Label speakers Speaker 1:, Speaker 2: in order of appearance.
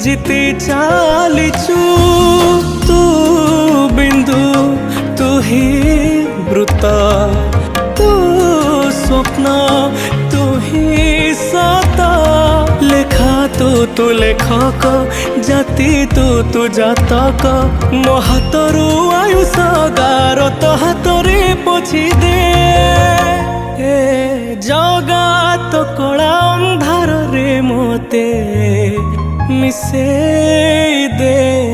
Speaker 1: जीती चालीचु तू बिंदु तू ही वृत तू स्वप्न तू ही सता लेखा तू लेखक जाति तू जातक मो हाथरू आयुष गार तो हाथरे पोछि दे जगा तो कला अंधार रे मोते मिसे दे।